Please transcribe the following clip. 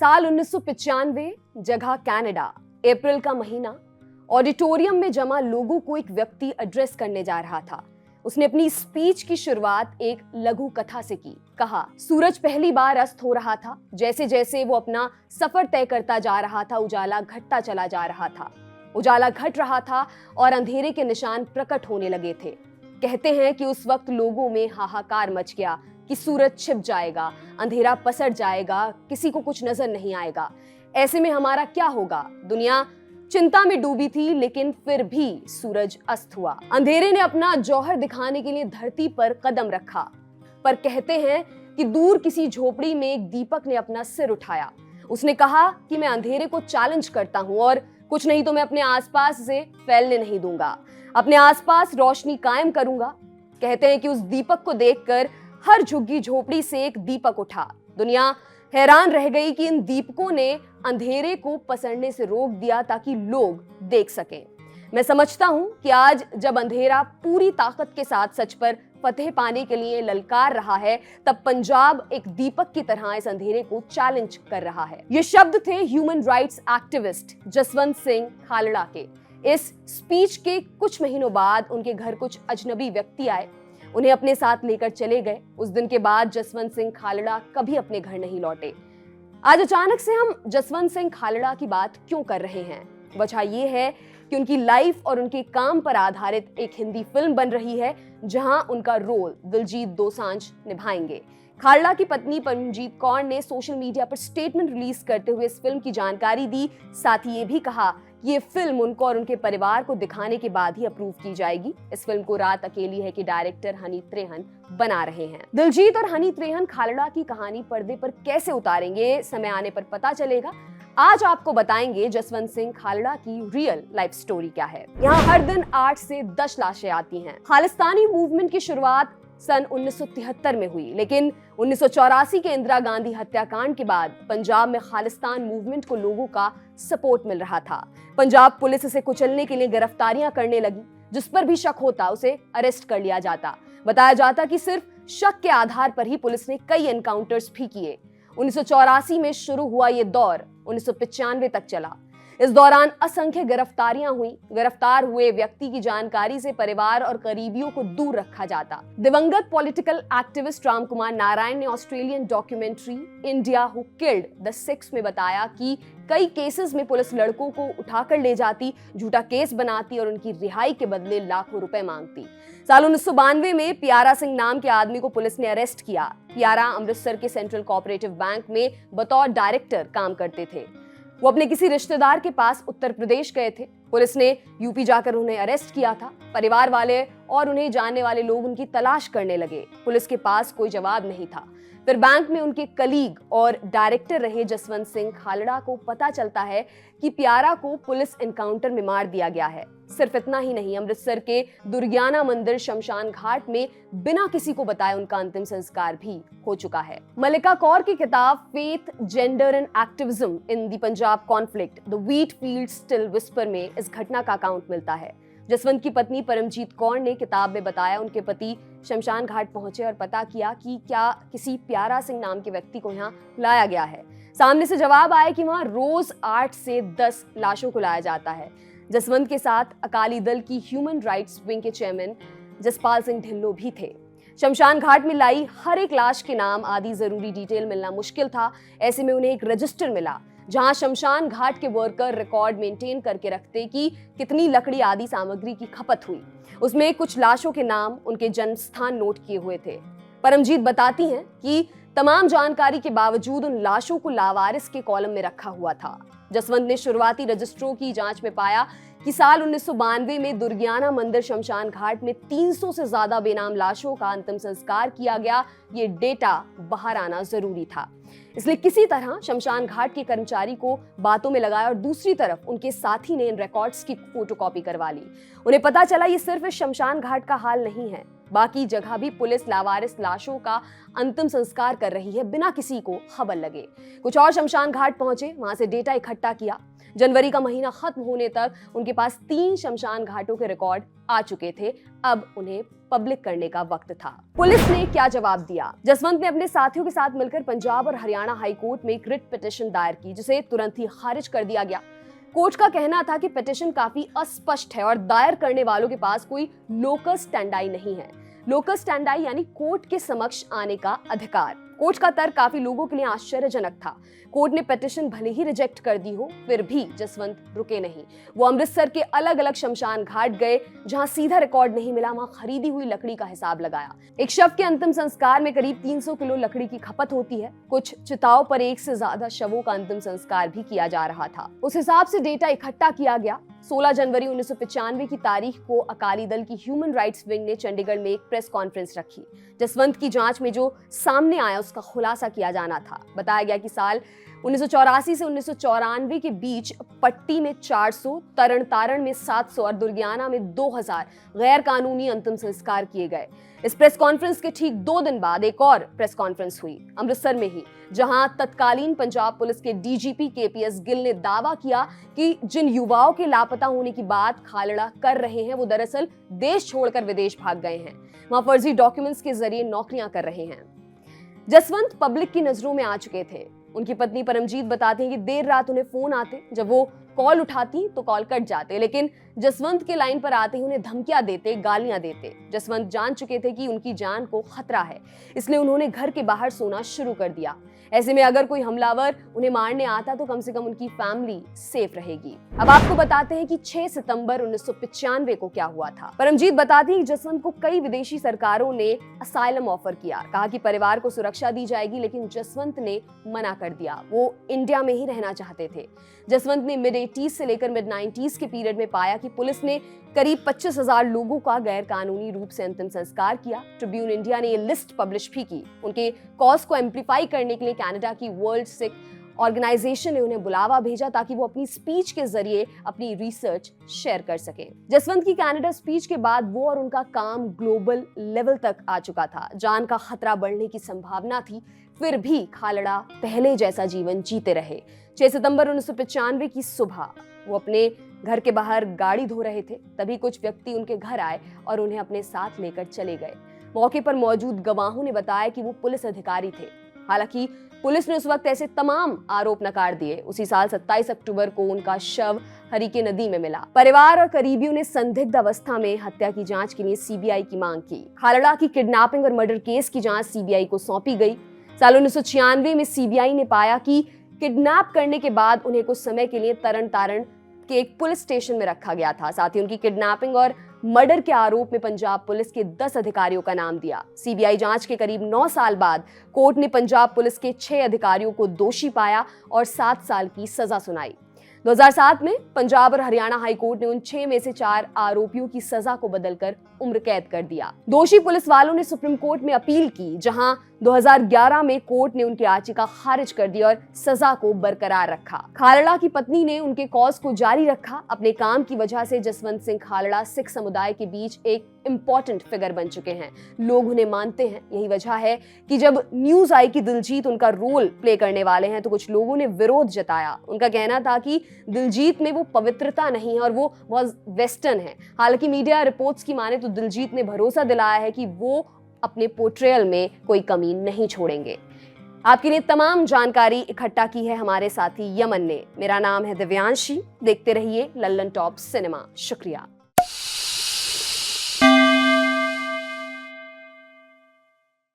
साल 1995, जगह कनाडा, अप्रैल का महीना। ऑडिटोरियम में जमा लोगों को एक व्यक्ति एड्रेस करने जा रहा था। उसने अपनी स्पीच की शुरुआत एक लघु कथा से की। कहा, सूरज पहली बार अस्त हो रहा था। जैसे जैसे वो अपना सफर तय करता जा रहा था, उजाला घटता चला जा रहा था। उजाला घट रहा था और अंधेरे के निशान प्रकट होने लगे थे। कहते हैं कि उस वक्त लोगों में हाहाकार मच गया कि सूरज छिप जाएगा, अंधेरा पसर जाएगा, किसी को कुछ नजर नहीं आएगा। ऐसे में हमारा क्या होगा? दुनिया चिंता में डूबी थी, लेकिन फिर भी सूरज अस्त हुआ। अंधेरे ने अपना जौहर दिखाने के लिए धरती पर कदम रखा, पर कहते हैं कि दूर किसी झोपड़ी में एक दीपक ने अपना सिर उठाया। उसने कहा कि मैं अंधेरे को चैलेंज करता हूं और कुछ नहीं तो मैं अपने आसपास से फैलने नहीं दूंगा, अपने आसपास रोशनी कायम करूंगा। कहते हैं कि उस दीपक को देखकर हर झुग्गी झोपड़ी से एक दीपक उठा। दुनिया हैरान रह गई कि इन दीपकों ने अंधेरे को पसरने से रोक दिया ताकि लोग देख सकें। मैं समझता हूं कि आज जब अंधेरा पूरी ताकत के साथ सच पर फतेह पाने के लिए ललकार रहा है, तब पंजाब एक दीपक की तरह इस अंधेरे को चैलेंज कर रहा है। ये शब्द थे human rights activist Jaswant Singh Khalra के। इस स्पीच के कुछ महीनों बाद उनके घर कुछ अजनबी व्यक्ति आए, उन्हें अपने साथ लेकर चले गए। उस दिन के बाद जसवंत सिंह खालड़ा कभी अपने घर नहीं लौटे। आज अचानक से हम जसवंत सिंह खालड़ा की बात क्यों कर रहे हैं? वजह यह है कि उनकी लाइफ और उनके काम पर आधारित एक हिंदी फिल्म बन रही है, जहां उनका रोल दिलजीत दोसांझ निभाएंगे। खालड़ा की पत्नी परमजीत कौर ने सोशल मीडिया पर स्टेटमेंट रिलीज करते हुए इस फिल्म की जानकारी दी। साथ ही ये भी कहा कि ये फिल्म उनको और उनके परिवार को दिखाने के बाद ही अप्रूव की जाएगी। इस फिल्म को रात अकेली है कि डायरेक्टर हनी त्रेहन बना रहे हैं। दिलजीत और हनी त्रेहन खालड़ा की कहानी पर्दे पर कैसे उतारेंगे, समय आने पर पता चलेगा। आज आपको बताएंगे जसवंत सिंह खालड़ा की रियल लाइफ स्टोरी क्या है। यहाँ हर दिन 8 से 10 लाशें आती हैं। खालिस्तानी मूवमेंट की शुरुआत सन 1973 में हुई, लेकिन 1984 के इंदिरा गांधी हत्याकांड के बाद पंजाब में खालिस्तान मूवमेंट को लोगों का सपोर्ट मिल रहा था। पंजाब पुलिस इसे कुचलने के लिए गिरफ्तारियां करने लगी। जिस पर भी शक होता उसे अरेस्ट कर लिया जाता। बताया जाता कि सिर्फ शक के आधार पर ही पुलिस ने कई एनकाउंटर्स भी किए। 1984 में शुरू हुआ ये दौर 1995 तक चला। इस दौरान असंख्य गिरफ्तारियां हुई। गिरफ्तार हुए व्यक्ति की जानकारी से परिवार और करीबियों को दूर रखा जाता। दिवंगत पॉलिटिकल एक्टिविस्ट रामकुमार नारायण ने Australian documentary India who killed the six में बताया कि कई केसेस में पुलिस लड़कों को उठाकर ले जाती, झूठा केस बनाती और उनकी रिहाई के बदले लाखों रुपए मांगती। साल 1992 में प्यारा सिंह नाम के आदमी को पुलिस ने अरेस्ट किया। प्यारा अमृतसर के सेंट्रल कोऑपरेटिव बैंक में बतौर डायरेक्टर काम करते थे। वो अपने किसी रिश्तेदार के पास उत्तर प्रदेश गए थे। पुलिस ने यूपी जाकर उन्हें अरेस्ट किया था। परिवार वाले और उन्हें जानने वाले लोग उनकी तलाश करने लगे। पुलिस के पास कोई जवाब नहीं था। फिर बैंक में उनके कलीग और डायरेक्टर रहे जसवंत सिंह खालड़ा को पता चलता है कि प्यारा को पुलिस एनकाउंटर में मार दिया गया है। सिर्फ इतना ही नहीं, अमृतसर के दुर्गियाना मंदिर शमशान घाट में बिना किसी को बताए उनका अंतिम संस्कार भी हो चुका है। मल्लिका कौर की किताब faith, gender and activism in the Punjab conflict the wheat field still whisper में इस घटना का अकाउंट मिलता है। जसवंत की पत्नी परमजीत कौर ने किताब में बताया उनके पति शमशान घाट पहुंचे और पता किया कि क्या किसी प्यारा सिंह नाम के व्यक्ति को यहाँ लाया गया है। सामने से जवाब आया कि वहां रोज 8 से 10 लाशों को लाया जाता है। जसवंत के साथ अकाली दल की ह्यूमन राइट्स विंग के चेयरमैन जसपाल सिंह ढिल्लो भी थे। शमशान घाट में लाई हर एक लाश के नाम आदि जरूरी डिटेल मिलना मुश्किल था। ऐसे में उन्हें एक रजिस्टर मिला जहां शमशान घाट के वर्कर रिकॉर्ड मेंटेन करके रखते कि कितनी लकड़ी आदि सामग्री की खपत हुई। उसमें कुछ लाशों के नाम, उनके जन्म स्थान नोट किए हुए थे। परमजीत बताती हैं कि तमाम जानकारी के बावजूद उन लाशों को लावारिस के कॉलम में रखा हुआ था। जसवंत ने शुरुआती रजिस्टरों की जांच में पाया कि साल 1992 में दुर्गियाना मंदिर शमशान घाट में 300 से ज्यादा बेनाम लाशों का अंतिम संस्कार किया गया। ये डेटा बाहर आना जरूरी था, इसलिए किसी तरह शमशान घाट के कर्मचारी को बातों में लगाया और दूसरी तरफ उनके साथी ने इन रिकॉर्ड्स की फोटोकॉपी करवा ली। उन्हें पता चला ये सिर्फ शमशान घाट का हाल नहीं है, बाकी जगह भी पुलिस लावारिस लाशों का अंतिम संस्कार कर रही है बिना किसी को खबर लगे। कुछ और शमशान घाट पहुंचे, वहां से डेटा इकट्ठा किया। जनवरी का महीना खत्म होने तक उनके पास 3 शमशान घाटों के रिकॉर्ड आ चुके थे। अब उन्हें पब्लिक करने का वक्त था। पुलिस ने क्या जवाब दिया? जसवंत ने अपने साथियों के साथ मिलकर पंजाब और हरियाणा हाई कोर्ट में एक रिट पिटीशन दायर की, जिसे तुरंत ही खारिज कर दिया गया। कोर्ट का कहना था कि पिटीशन काफी अस्पष्ट है और दायर करने वालों के पास कोई लोकस स्टैंडाई नहीं है। लोकस स्टैंडाई यानी कोर्ट के समक्ष आने का अधिकार। कोर्ट का तर्क काफी लोगों के लिए आश्चर्यजनक था। कोर्ट ने पिटीशन भले ही रिजेक्ट कर दी हो, फिर भी जसवंत रुके नहीं। वो अमृतसर के अलग अलग शमशान घाट गए, जहां सीधा रिकॉर्ड नहीं मिला, वहां खरीदी हुई लकड़ी का हिसाब लगाया। एक शव के अंतिम संस्कार में करीब 300 किलो लकड़ी की खपत होती है। कुछ चिताओं पर 1 से ज्यादा शवों का अंतिम संस्कार भी किया जा रहा था। उस हिसाब से डेटा इकट्ठा किया गया। 16 जनवरी 1995 की तारीख को अकाली दल की ह्यूमन राइट्स विंग ने चंडीगढ़ में एक प्रेस कॉन्फ्रेंस रखी। जसवंत की जांच में जो सामने आया उसका खुलासा किया जाना था। बताया गया कि साल 1984 से 1994 के बीच पट्टी में 400, तरन तारण में 700 और दुर्गियाना में 2000 गैर कानूनी अंतिम संस्कार किए गए। इस प्रेस कॉन्फ्रेंस के ठीक 2 दिन बाद एक और प्रेस कॉन्फ्रेंस हुई अमृतसर में ही, जहां तत्कालीन पंजाब पुलिस के डीजीपी केपीएस गिल ने दावा किया कि जिन युवाओं के लापता होने की बात खालड़ा कर रहे हैं वो दरअसल देश छोड़कर विदेश भाग गए हैं, वहां फर्जी डॉक्यूमेंट्स के जरिए नौकरियां कर रहे हैं। जसवंत पब्लिक की नजरों में आ चुके थे। उनकी पत्नी परमजीत बताती हैं कि देर रात उन्हें फोन आते, जब वो कॉल उठाती तो कॉल कट जाते, लेकिन जसवंत के लाइन पर आते ही उन्हें धमकियां देते, गालियां देते। जसवंत जान चुके थे कि उनकी जान को खतरा है, इसलिए उन्होंने घर के बाहर सोना शुरू कर दिया। ऐसे में अगर कोई हमलावर उन्हें मारने आता तो कम से कम उनकी फैमिली सेफ रहेगी। अब आपको बताते हैं कि 6 सितंबर 1995 को क्या हुआ था। परमजीत बताती है कि जसवंत को कई विदेशी सरकारों ने असाइलम ऑफर किया, कहा कि परिवार को सुरक्षा दी जाएगी, लेकिन जसवंत ने मना कर दिया। वो इंडिया में ही रहना चाहते थे। जसवंत ने मिड 80s से लेकर मिड 90s के पीरियड में पाया कि पुलिस ने करीब 25,000 लोगों का गैर कानूनी रूप से अंतिम संस्कार किया। ट्रिब्यून इंडिया ने ये लिस्ट पब्लिश भी की। उनके कॉज को एम्पलीफाई करने के लिए कनाडा की वर्ल्ड सिख ऑर्गेनाइजेशन ने उन्हें बुलावा भेजा ताकि वो अपनी स्पीच के जरिए अपनी रिसर्च शेयर कर सकें। जसवंत की कनाडा स्पीच के बाद वो और उनका काम ग्लोबल लेवल तक आ चुका था। जान का खतरा बढ़ने की संभावना थी, फिर भी खालड़ा पहले जैसा जीवन जीते रहे। 6 सितंबर 1995 की सुबह वो अपने घर के बाहर गाड़ी धो रहे थे, तभी कुछ व्यक्ति उनके घर आए और उन्हें अपने साथ लेकर चले गए। मौके पर मौजूद गवाहों ने बताया कि वो पुलिस अधिकारी थे। हालांकि पुलिस ने उस वक्त ऐसे तमाम आरोप नकार दिए। उसी साल 27 अक्टूबर को उनका शव हरिके नदी में मिला। परिवार और करीबियों ने संदिग्ध अवस्था में हत्या की जांच के लिए सीबीआई की मांग की। खालड़ा की किडनैपिंग और मर्डर केस की जांच सीबीआई को सौंपी गई। साल 1996 में सीबीआई ने पाया कि किडनैप करने के बाद उन्हें कुछ समय के लिए तरन तारण के एक पुलिस स्टेशन में रखा गया था। साथ ही उनकी किडनैपिंग और मर्डर के आरोप में पंजाब पुलिस के 10 अधिकारियों का नाम दिया। सीबीआई जांच के करीब 9 साल बाद कोर्ट ने पंजाब पुलिस के 6 अधिकारियों को दोषी पाया और 7 साल की सजा सुनाई। 2007 में पंजाब और हरियाणा हाई कोर्ट ने उन 6 में से 4 आरोपियों की सजा को बदलकर उम्र कैद कर दिया। दोषी पुलिस वालों ने सुप्रीम कोर्ट में अपील की, जहां 2011 में कोर्ट ने उनकी याचिका खारिज कर दी और सजा को बरकरार रखा। खालड़ा की पत्नी ने उनके कॉज को जारी रखा। अपने काम की वजह से जसवंत सिंह खालड़ा सिख समुदाय के बीच एक इम्पोर्टेंट फिगर बन चुके हैं। लोग उन्हें मानते हैं। यही वजह है कि जब न्यूज आई कि दिलजीत उनका रोल प्ले करने वाले हैं तो कुछ लोगों ने विरोध जताया। उनका कहना था कि दिलजीत में वो पवित्रता नहीं है और वो बहुत वेस्टर्न है। हालांकि मीडिया रिपोर्ट्स की माने तो दिलजीत ने भरोसा दिलाया है कि वो अपने पोर्ट्रेयल में कोई कमी नहीं छोड़ेंगे। आपके लिए तमाम जानकारी इकट्ठा की है हमारे साथी यमन ने। मेरा नाम है दिव्यांशी। देखते रहिए लल्लन टॉप सिनेमा। शुक्रिया।